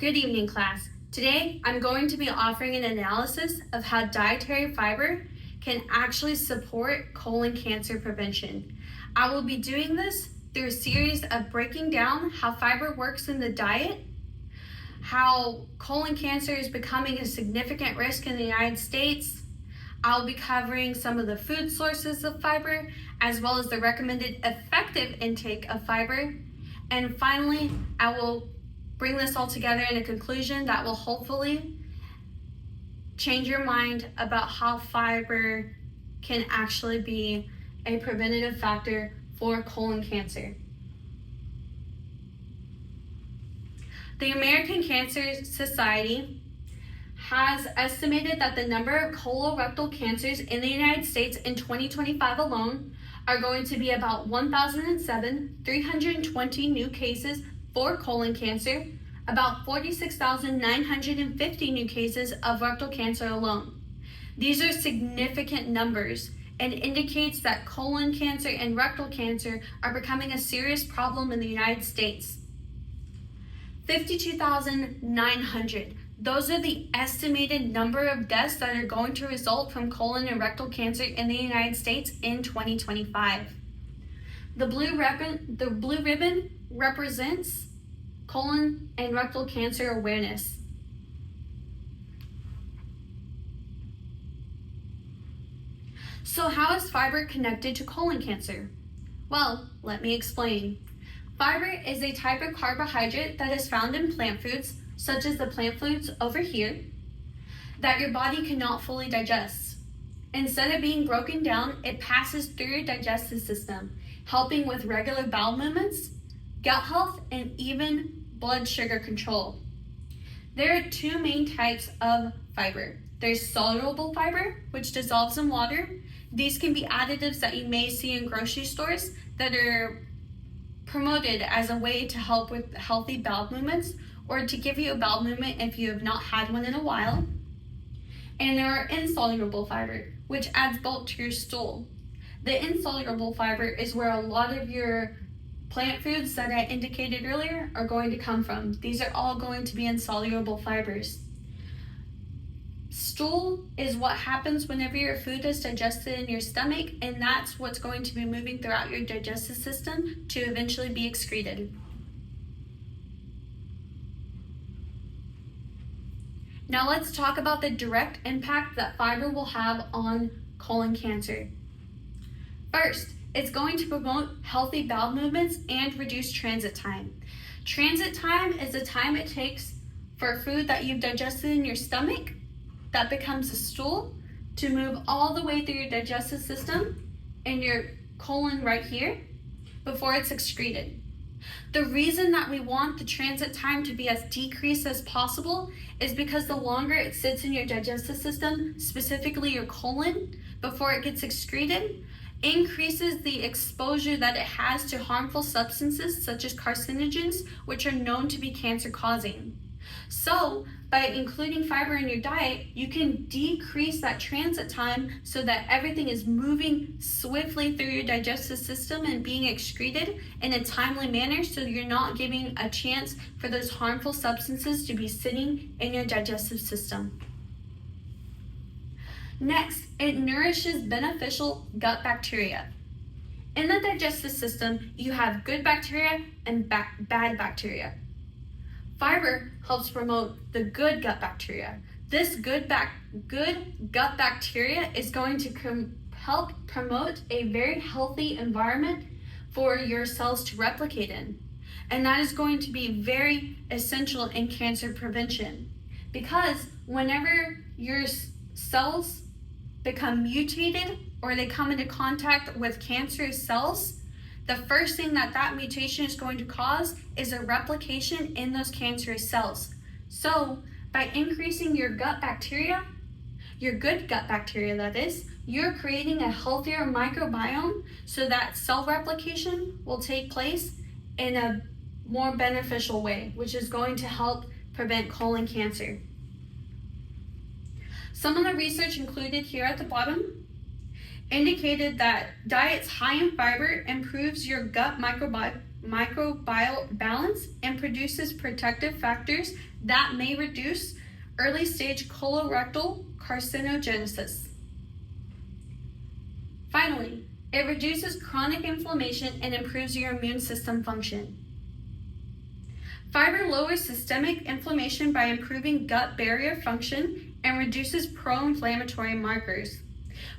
Good evening, class. Today, I'm going to be offering an analysis of how dietary fiber can actually support colon cancer prevention. I will be doing this through a series of breaking down how fiber works in the diet, how colon cancer is becoming a significant risk in the United States. I'll be covering some of the food sources of fiber, as well as the recommended effective intake of fiber. And finally, I will bring this all together in a conclusion that will hopefully change your mind about how fiber can actually be a preventative factor for colon cancer. The American Cancer Society has estimated that the number of colorectal cancers in the United States in 2025 alone are going to be about 1,320 new cases for colon cancer, about 46,950 new cases of rectal cancer alone. These are significant numbers and indicates that colon cancer and rectal cancer are becoming a serious problem in the United States. 52,900. Those are the estimated number of deaths that are going to result from colon and rectal cancer in the United States in 2025. The blue ribbon represents colon and rectal cancer awareness. So how is fiber connected to colon cancer? Well, let me explain. Fiber is a type of carbohydrate that is found in plant foods, such as the plant foods over here, that your body cannot fully digest. Instead of being broken down, it passes through your digestive system, helping with regular bowel movements, gut health, and even blood sugar control. There are two main types of fiber. There's soluble fiber, which dissolves in water. These can be additives that you may see in grocery stores that are promoted as a way to help with healthy bowel movements or to give you a bowel movement if you have not had one in a while. And there are insoluble fiber, which adds bulk to your stool. The insoluble fiber is where a lot of your plant foods that I indicated earlier are going to come from. These are all going to be insoluble fibers. Stool is what happens whenever your food is digested in your stomach, and that's what's going to be moving throughout your digestive system to eventually be excreted. Now let's talk about the direct impact that fiber will have on colon cancer. First, it's going to promote healthy bowel movements and reduce transit time. Transit time is the time it takes for food that you've digested in your stomach that becomes a stool to move all the way through your digestive system and your colon right here before it's excreted. The reason that we want the transit time to be as decreased as possible is because the longer it sits in your digestive system, specifically your colon, before it gets excreted, increases the exposure that it has to harmful substances such as carcinogens, which are known to be cancer causing. So by including fiber in your diet, you can decrease that transit time so that everything is moving swiftly through your digestive system and being excreted in a timely manner, so you're not giving a chance for those harmful substances to be sitting in your digestive system. Next, it nourishes beneficial gut bacteria. In the digestive system, you have good bacteria and bad bacteria. Fiber helps promote the good gut bacteria. This good gut bacteria is going to help promote a very healthy environment for your cells to replicate in. And that is going to be very essential in cancer prevention, because whenever your cells become mutated or they come into contact with cancerous cells, the first thing that mutation is going to cause is a replication in those cancerous cells. So by increasing your gut bacteria, your good gut bacteria that is, you're creating a healthier microbiome so that cell replication will take place in a more beneficial way, which is going to help prevent colon cancer. Some of the research included here at the bottom indicated that diets high in fiber improves your gut microbiome microbial balance and produces protective factors that may reduce early stage colorectal carcinogenesis. Finally, it reduces chronic inflammation and improves your immune system function. Fiber lowers systemic inflammation by improving gut barrier function and reduces pro-inflammatory markers.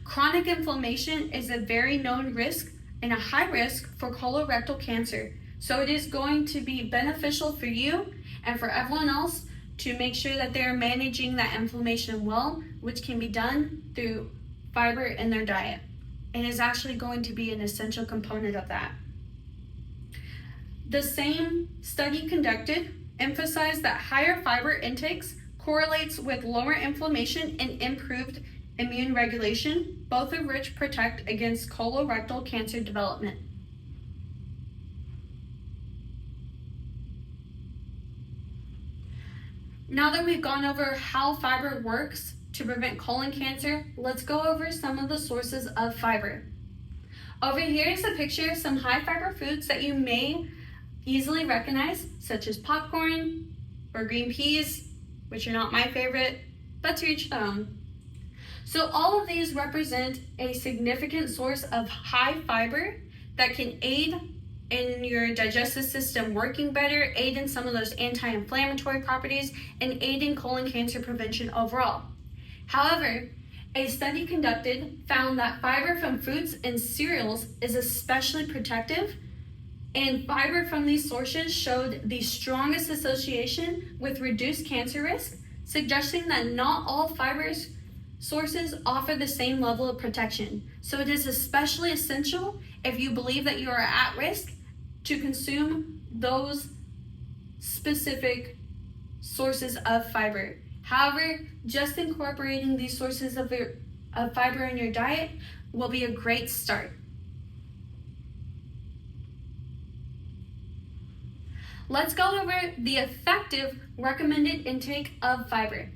Chronic inflammation is a very known risk and a high risk for colorectal cancer, so it is going to be beneficial for you and for everyone else to make sure that they're managing that inflammation well, which can be done through fiber in their diet. And is actually going to be an essential component of that. The same study conducted emphasized that higher fiber intakes correlates with lower inflammation and improved immune regulation, both of which protect against colorectal cancer development. Now that we've gone over how fiber works to prevent colon cancer, let's go over some of the sources of fiber. Over here is a picture of some high fiber foods that you may easily recognize, such as popcorn or green peas, which are not my favorite, but to each their own. So all of these represent a significant source of high fiber that can aid in your digestive system working better, aid in some of those anti-inflammatory properties, and aid in colon cancer prevention overall. However, a study conducted found that fiber from fruits and cereals is especially protective, and fiber from these sources showed the strongest association with reduced cancer risk, suggesting that not all fiber sources offer the same level of protection. So it is especially essential if you believe that you are at risk to consume those specific sources of fiber. However, just incorporating these sources of fiber in your diet will be a great start. Let's go over the effective recommended intake of fiber.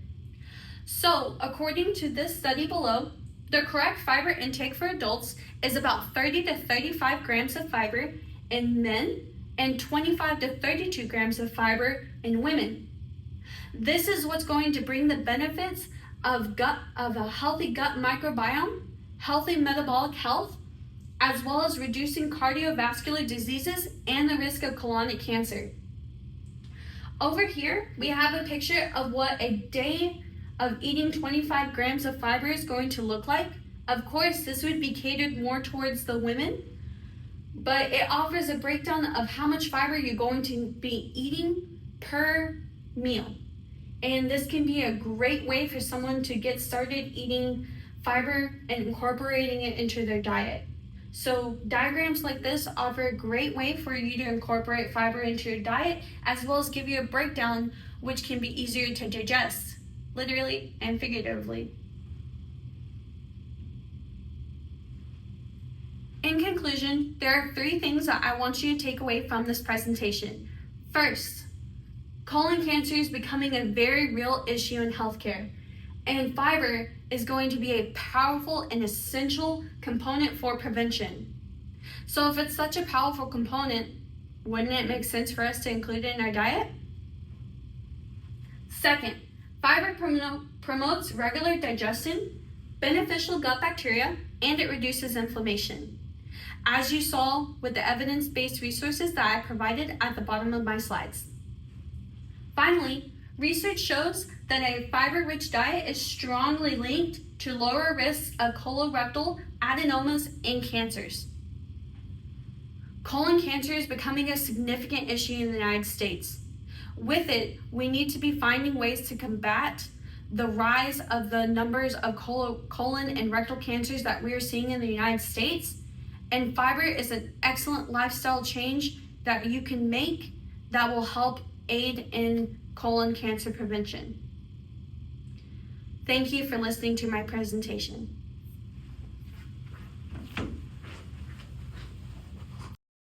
So, according to this study below, the correct fiber intake for adults is about 30 to 35 grams of fiber in men and 25 to 32 grams of fiber in women. This is what's going to bring the benefits of a healthy gut microbiome, healthy metabolic health, as well as reducing cardiovascular diseases and the risk of colonic cancer. Over here, we have a picture of what a day of eating 25 grams of fiber is going to look like. Of course, this would be catered more towards the women, but it offers a breakdown of how much fiber you're going to be eating per meal. And this can be a great way for someone to get started eating fiber and incorporating it into their diet. So diagrams like this offer a great way for you to incorporate fiber into your diet, as well as give you a breakdown which can be easier to digest, literally and figuratively. In conclusion, there are 3 things that I want you to take away from this presentation. First, colon cancer is becoming a very real issue in healthcare, and fiber is going to be a powerful and essential component for prevention. So if it's such a powerful component, wouldn't it make sense for us to include it in our diet? Second, fiber promotes regular digestion, beneficial gut bacteria, and it reduces inflammation, as you saw with the evidence-based resources that I provided at the bottom of my slides. Finally, research shows that a fiber-rich diet is strongly linked to lower risks of colorectal adenomas and cancers. Colon cancer is becoming a significant issue in the United States. With it, we need to be finding ways to combat the rise of the numbers of colon and rectal cancers that we are seeing in the United States. And fiber is an excellent lifestyle change that you can make that will help aid in colon cancer prevention. Thank you for listening to my presentation.